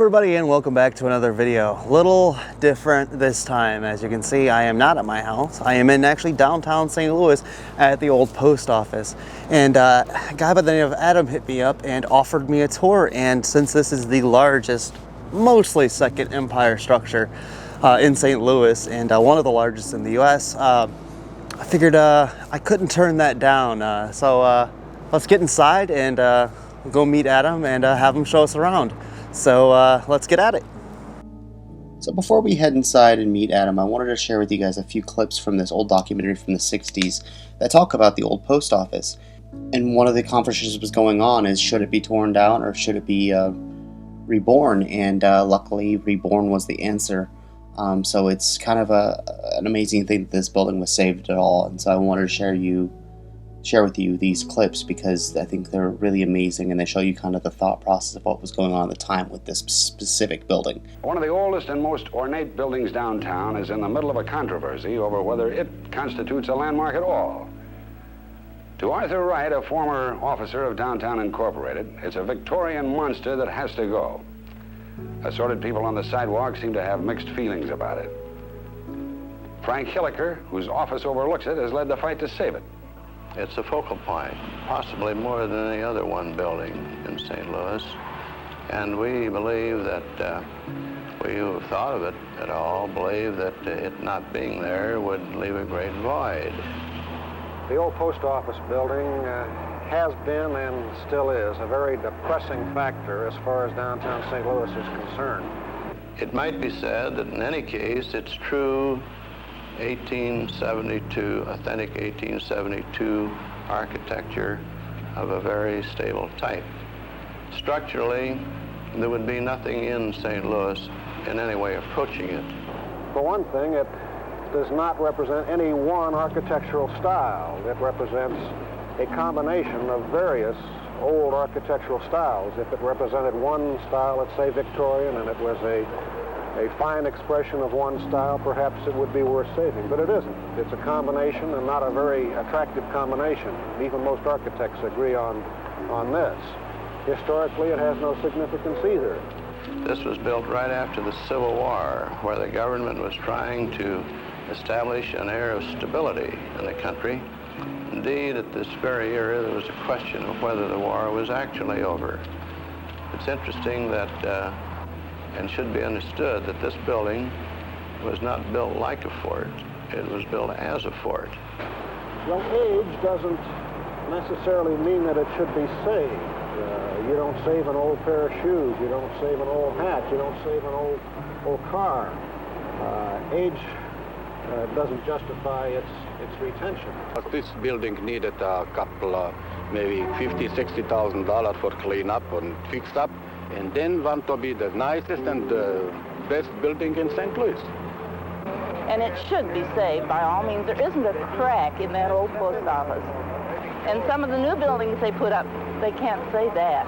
everybody, and welcome back to another video. Little different this time. As you can see, I am not at my house. I am in actually downtown St. Louis at the old post office. And a guy by the name of Adam hit me up and offered me a tour. And since this is the largest, mostly Second Empire structure in St. Louis, and one of the largest in the US, I figured I couldn't turn that down. So let's get inside and go meet Adam and have him show us around. So let's get at it. So before we head inside and meet Adam, I wanted to share with you guys a few clips from this old documentary from the 60s that talk about the old post office. And one of the conversations was going on is, should it be torn down or should it be reborn? And luckily reborn was the answer. So it's kind of an amazing thing that this building was saved at all. And so I wanted to share with you these clips because I think they're really amazing and they show you kind of the thought process of what was going on at the time with this specific building. One of the oldest and most ornate buildings downtown is in the middle of a controversy over whether it constitutes a landmark at all. To Arthur Wright, a former officer of Downtown Incorporated, it's a Victorian monster that has to go. Assorted people on the sidewalk seem to have mixed feelings about it. Frank Hilliker, whose office overlooks it, has led the fight to save it. It's a focal point, possibly more than any other one building in St. Louis. And we believe that, we who have thought of it at all, believe that it not being there would leave a great void. The old post office building has been and still is a very depressing factor as far as downtown St. Louis is concerned. It might be said that in any case, it's true 1872, authentic 1872 architecture of a very stable type. Structurally, there would be nothing in St. Louis in any way approaching it. For one thing, it does not represent any one architectural style. It represents a combination of various old architectural styles. If it represented one style, let's say Victorian, and it was a fine expression of one style, perhaps it would be worth saving, but it isn't. It's a combination and not a very attractive combination. Even most architects agree on this. Historically, it has no significance either. This was built right after the Civil War, where the government was trying to establish an air of stability in the country. Indeed, at this very era, there was a question of whether the war was actually over. It's interesting that and should be understood that this building was not built like a fort. It was built as a fort. Well, age doesn't necessarily mean that it should be saved. You don't save an old pair of shoes. You don't save an old hat. You don't save an old car. Age doesn't justify its retention. This building needed a couple, maybe $50,000, $60,000 for clean up and fix up. And then want to be the nicest and the best building in St. Louis. And it should be saved by all means. There isn't a crack in that old post office. And some of the new buildings they put up, they can't say that.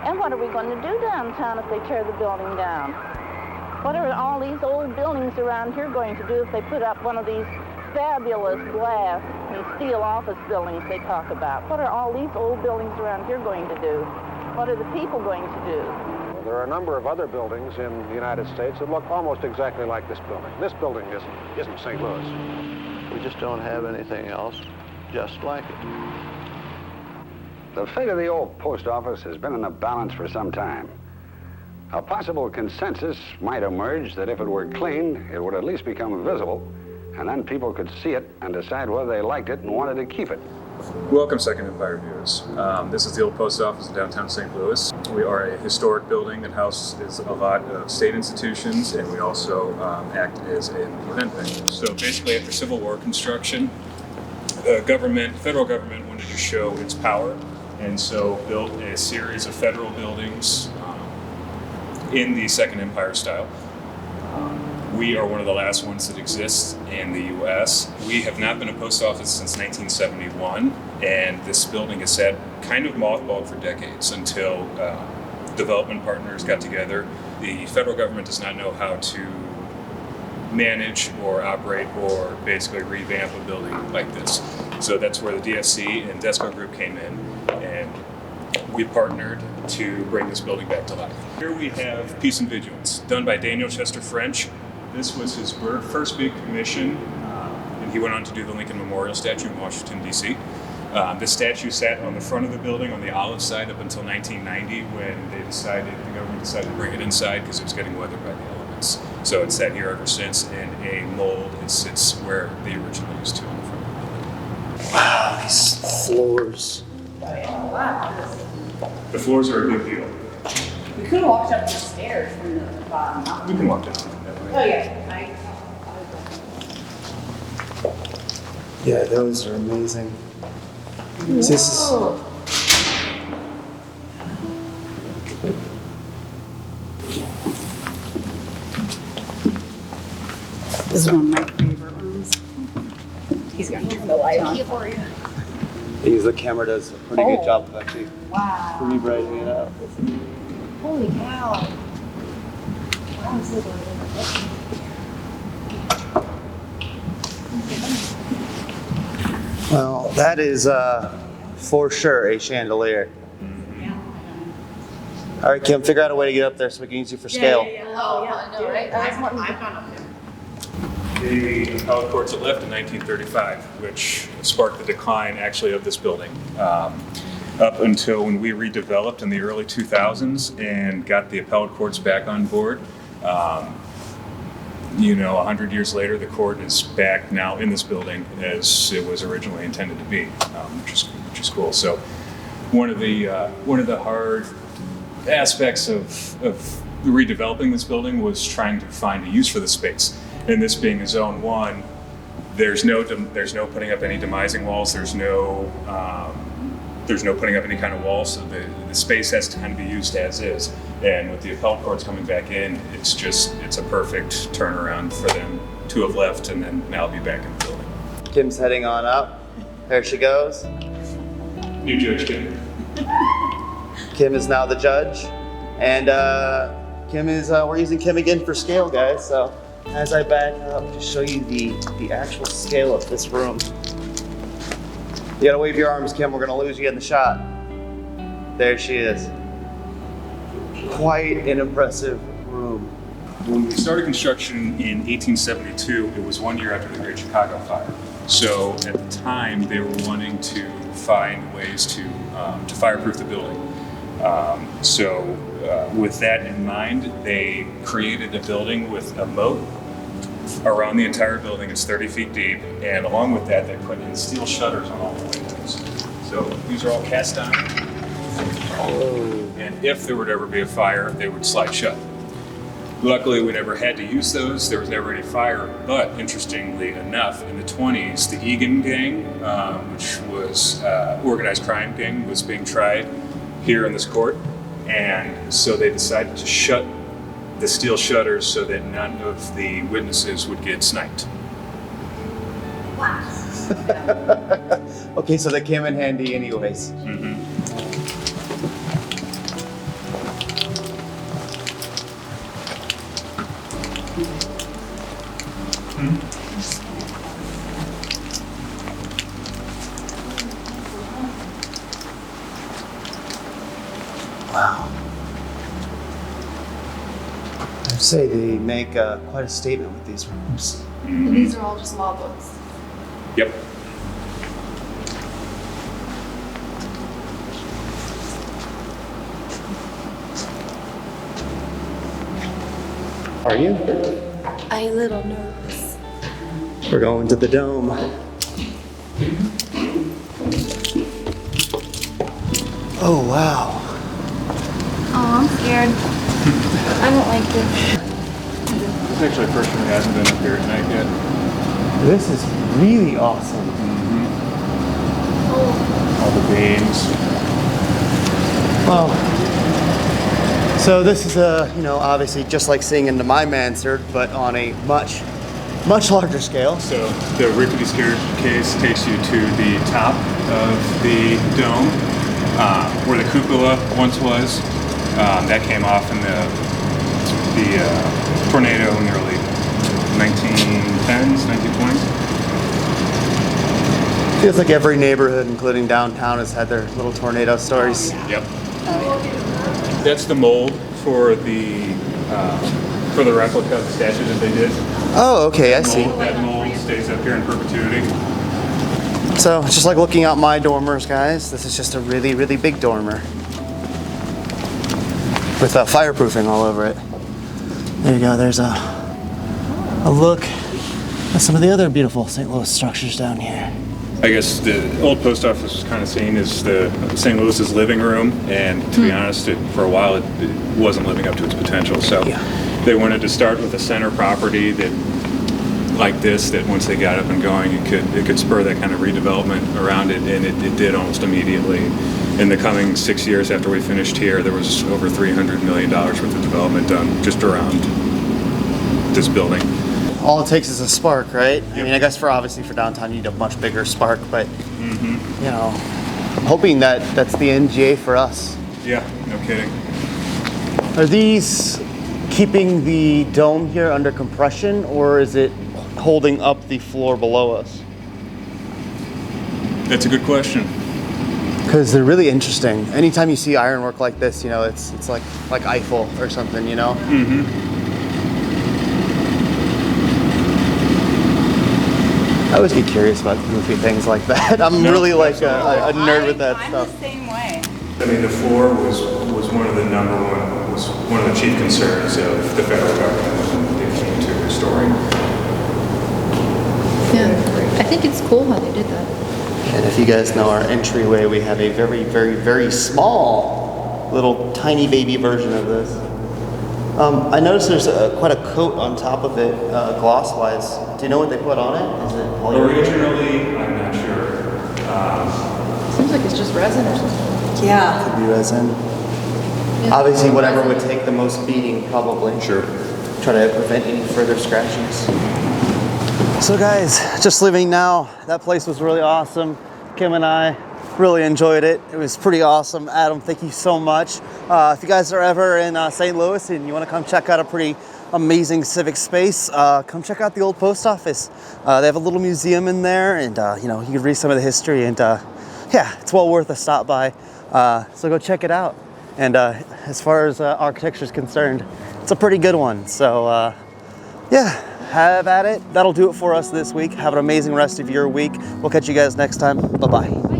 And what are we going to do downtown if they tear the building down? What are all these old buildings around here going to do if they put up one of these fabulous glass and steel office buildings they talk about? What are all these old buildings around here going to do? What are the people going to do? There are a number of other buildings in the United States that look almost exactly like this building. This building isn't St. Louis. We just don't have anything else just like it. The fate of the old post office has been in the balance for some time. A possible consensus might emerge that if it were cleaned, it would at least become visible, and then people could see it and decide whether they liked it and wanted to keep it. Welcome, Second Empire viewers. This is the old post office in downtown St. Louis. We are a historic building that houses a lot of state institutions, and we also act as an event venue. So basically, after Civil War construction, the federal government wanted to show its power, and so built a series of federal buildings in the Second Empire style. We are one of the last ones that exists in the U.S. We have not been a post office since 1971, and this building has sat kind of mothballed for decades until development partners got together. The federal government does not know how to manage or operate or basically revamp a building like this. So that's where the DFC and Desco Group came in, and we partnered to bring this building back to life. Here we have Peace and Vigilance, done by Daniel Chester French. This was his first big commission, and he went on to do the Lincoln Memorial statue in Washington, D.C. This statue sat on the front of the building on the olive side up until 1990 when the government decided to bring it inside because it was getting weathered by the elements. So it's sat here ever since, and a mold, it sits where they originally used to on the front of the building. Wow, these floors. The floors are a big deal. We could have walked up the stairs from the bottom up. We can walk down that way. Oh, yeah. Yeah, those are amazing. This is... This is one of my favorite rooms. He's gonna turn the light on for you. The camera does a pretty good job of actually re-brightening it up. Holy cow. Wow, this is Well, that is for sure a chandelier. All right, Kim, figure out a way to get up there so we can use you for scale. Oh, yeah, I know, right? I've gone up there. The appellate courts had left in 1935, which sparked the decline actually of this building. Up until when we redeveloped in the early 2000s and got the appellate courts back on board. 100 years later, the court is back now in this building as it was originally intended to be, which is cool. So one of the hard aspects of redeveloping this building was trying to find a use for the space. And this being a Zone 1, there's no putting up any demising walls. There's no putting up any kind of walls. So the space has to kind of be used as is. And with the appellate courts coming back in, it's a perfect turnaround for them to have left and then now be back in the building. Kim's heading on up. There she goes. New Judge Kim. Kim is now the judge. And we're using Kim again for scale, guys. So as I back up, just show you the actual scale of this room. You gotta wave your arms, Kim. We're gonna lose you in the shot. There she is. Quite an impressive room. When we started construction in 1872, it was 1 year after the Great Chicago Fire. So at the time, they were wanting to find ways to fireproof the building. With that in mind, they created a building with a moat around the entire building. It's 30 feet deep, and along with that, they put in steel shutters on all the windows. So these are all cast iron, and if there would ever be a fire, they would slide shut. Luckily, we never had to use those. There was never any fire, but interestingly enough, in the 20s, the Egan gang, which was organized crime gang, was being tried here in this court. And so they decided to shut the steel shutters so that none of the witnesses would get sniped. Wow. Okay, so that came in handy anyways. Mm-hmm. Wow. I'd say they make quite a statement with these rooms. Mm-hmm. And these are all just law books. Yep. Are you? I'm a little nervous. We're going to the dome. Oh, wow. Oh, I'm scared. I don't like this. This is actually a person who hasn't been up here at night yet. This is really awesome. Mm-hmm. Oh. All the beams. Well, so this is obviously just like seeing into my Mansard, but on a much larger scale. So the rickety staircase takes you to the top of the dome, where the cupola once was. That came off in the tornado in the early 1910s, 1920s. Feels like every neighborhood, including downtown, has had their little tornado stories. Yep. That's the mold for the replica of the statue that they did. Oh, okay, I see. That mold stays up here in perpetuity. So it's just like looking out my dormers, guys. This is just a really, really big dormer with fireproofing all over it. There you go. There's a look at some of the other beautiful St. Louis structures down here. I guess the old post office was kind of seen as the St. Louis's living room, and to be honest, for a while it wasn't living up to its potential. So they wanted to start with a center property that, like this, that once they got up and going, it could spur that kind of redevelopment around it, and it did almost immediately. In the coming 6 years after we finished here, there was over $300 million worth of development done just around this building. All it takes is a spark, right? I mean, I guess obviously for downtown you need a much bigger spark, but you know, I'm hoping that's the NGA for us. Yeah, no kidding. Are these keeping the dome here under compression, or is it holding up the floor below us? That's a good question. Because they're really interesting. Anytime you see ironwork like this, you know, it's like Eiffel or something, you know? I always get curious about goofy things like that. I'm really like a nerd with that stuff. I'm the same way. I mean, the floor was one of the chief concerns of the federal government when they came to restoring. Yeah, I think it's cool how they did that. And if you guys know our entryway, we have a very, very, very small, little tiny baby version of this. I noticed there's quite a coat on top of it, gloss-wise. Do you know what they put on it? Is it polyurethane? Originally, I'm not sure. Seems like it's just resin or something. Yeah. Could be resin. Obviously, whatever would take the most beating, probably. Sure. Try to prevent any further scratches. So guys, just leaving now. That place was really awesome. Kim and I really enjoyed it. It was pretty awesome. Adam, thank you so much. If you guys are ever in St. Louis and you want to come check out a pretty amazing civic space, come check out the old post office. They have a little museum in there, and you know, you can read some of the history, and yeah, it's well worth a stop by. So go check it out. And as far as architecture is concerned, it's a pretty good one. So yeah, have at it. That'll do it for us this week. Have an amazing rest of your week. We'll catch you guys next time. Bye-bye.